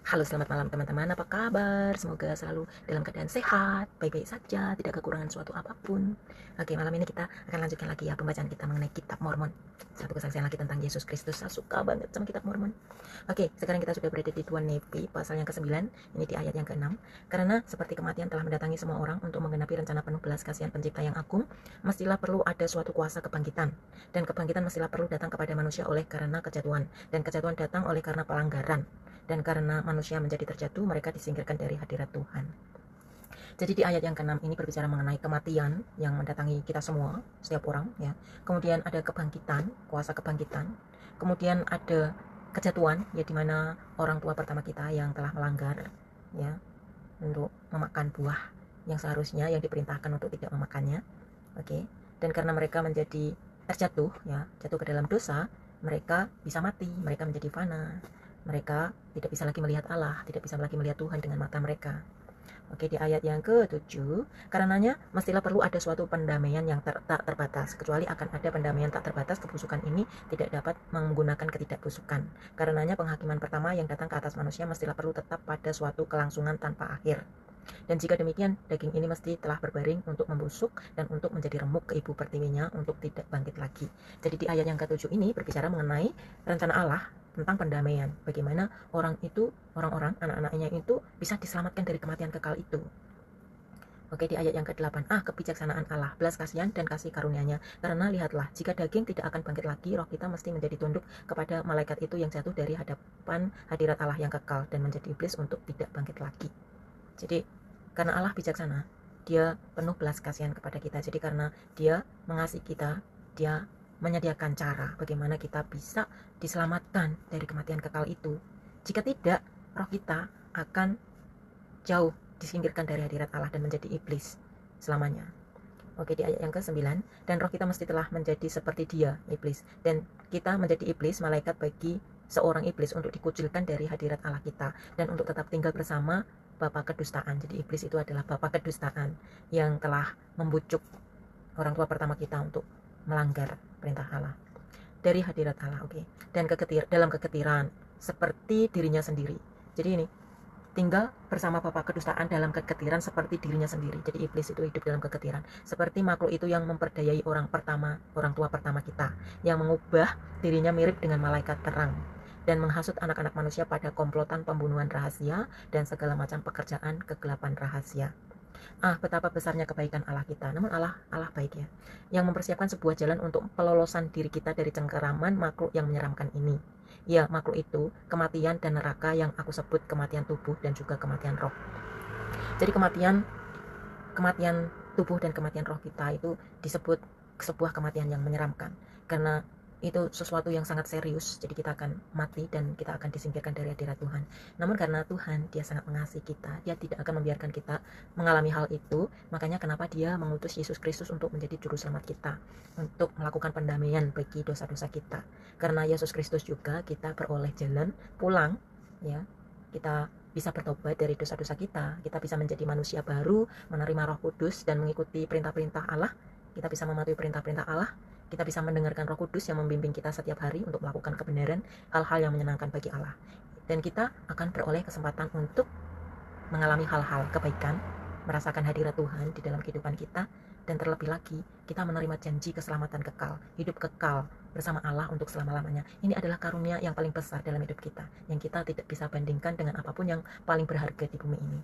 Halo, selamat malam teman-teman. Apa kabar? Semoga selalu dalam keadaan sehat, baik-baik saja, tidak kekurangan suatu apapun. Oke, malam ini kita akan lanjutkan lagi ya pembacaan kita mengenai Kitab Mormon. Satu kesaksian lagi tentang Yesus Kristus. Saya suka banget sama Kitab Mormon. Oke, sekarang kita sudah berada di 2 Nefi, pasal yang ke-9, ini di ayat yang ke-6. Karena seperti kematian telah mendatangi semua orang untuk menggenapi rencana penuh belas kasihan pencipta yang agung, mestilah perlu ada suatu kuasa kebangkitan. Dan kebangkitan mestilah perlu datang kepada manusia oleh karena kejatuhan. Dan kejatuhan datang oleh karena pelanggaran. Dan karena manusia menjadi terjatuh, mereka disingkirkan dari hadirat Tuhan. Jadi di ayat yang ke-6 ini berbicara mengenai kematian yang mendatangi kita semua, setiap orang ya. Kemudian ada kebangkitan, kuasa kebangkitan. Kemudian ada kejatuhan, ya, di mana orang tua pertama kita yang telah melanggar ya untuk memakan buah yang seharusnya yang diperintahkan untuk tidak memakannya. Oke. Dan karena mereka menjadi terjatuh ya, jatuh ke dalam dosa, mereka bisa mati, mereka menjadi fana. Mereka tidak bisa lagi melihat Allah, tidak bisa lagi melihat Tuhan dengan mata mereka. Oke, di ayat yang ke-7, karenanya mestilah perlu ada suatu pendamaian yang tak terbatas, kecuali akan ada pendamaian tak terbatas, kebusukan ini tidak dapat menggunakan ketidakbusukan. Karenanya penghakiman pertama yang datang ke atas manusia mestilah perlu tetap pada suatu kelangsungan tanpa akhir. Dan jika demikian, daging ini mesti telah berbaring untuk membusuk dan untuk menjadi remuk ke ibu pertiwinya untuk tidak bangkit lagi. Jadi di ayat yang ke-7 ini berbicara mengenai rencana Allah tentang pendamaian. Bagaimana orang-orang, anak-anaknya itu bisa diselamatkan dari kematian kekal itu. Oke, di ayat yang ke-8, kebijaksanaan Allah, belas kasihan dan kasih karunia-Nya. Karena lihatlah, jika daging tidak akan bangkit lagi, roh kita mesti menjadi tunduk kepada malaikat itu yang jatuh dari hadapan hadirat Allah yang kekal dan menjadi iblis untuk tidak bangkit lagi. Jadi karena Allah bijaksana, dia penuh belas kasihan kepada kita. Jadi karena dia mengasihi kita, dia menyediakan cara bagaimana kita bisa diselamatkan dari kematian kekal itu. Jika tidak, roh kita akan jauh disingkirkan dari hadirat Allah dan menjadi iblis selamanya. Oke, di ayat yang ke-9, dan roh kita mesti telah menjadi seperti dia, iblis. Dan kita menjadi iblis, malaikat bagi seorang iblis untuk dikucilkan dari hadirat Allah kita dan untuk tetap tinggal bersama bapa kedustaan. Jadi iblis itu adalah bapa kedustaan yang telah membujuk orang tua pertama kita untuk melanggar perintah Allah dari hadirat Allah. Oke. Dan dalam keketiran seperti dirinya sendiri. Jadi ini tinggal bersama bapa kedustaan dalam keketiran seperti dirinya sendiri. Jadi iblis itu hidup dalam keketiran seperti makhluk itu yang memperdayai orang tua pertama kita, yang mengubah dirinya mirip dengan malaikat terang dan menghasut anak-anak manusia pada komplotan pembunuhan rahasia dan segala macam pekerjaan kegelapan rahasia. Betapa besarnya kebaikan Allah kita. Namun Allah baik ya, yang mempersiapkan sebuah jalan untuk pelolosan diri kita dari cengkeraman makhluk yang menyeramkan ini. Ya, makhluk itu kematian dan neraka yang aku sebut kematian tubuh dan juga kematian roh. Jadi kematian tubuh dan kematian roh kita itu disebut sebuah kematian yang menyeramkan, karena itu sesuatu yang sangat serius. Jadi kita akan mati dan kita akan disingkirkan dari hadirat Tuhan. Namun karena Tuhan, dia sangat mengasihi kita, dia tidak akan membiarkan kita mengalami hal itu. Makanya kenapa dia mengutus Yesus Kristus untuk menjadi juru selamat kita, untuk melakukan pendamaian bagi dosa-dosa kita. Karena Yesus Kristus juga kita beroleh jalan pulang ya. Kita bisa bertobat dari dosa-dosa kita bisa menjadi manusia baru, menerima Roh Kudus dan mengikuti perintah-perintah Allah. Kita bisa mematuhi perintah-perintah Allah. Kita bisa mendengarkan Roh Kudus yang membimbing kita setiap hari untuk melakukan kebenaran, hal-hal yang menyenangkan bagi Allah. Dan kita akan beroleh kesempatan untuk mengalami hal-hal kebaikan, merasakan hadirat Tuhan di dalam kehidupan kita, dan terlebih lagi kita menerima janji keselamatan kekal, hidup kekal bersama Allah untuk selama-lamanya. Ini adalah karunia yang paling besar dalam hidup kita, yang kita tidak bisa bandingkan dengan apapun yang paling berharga di bumi ini.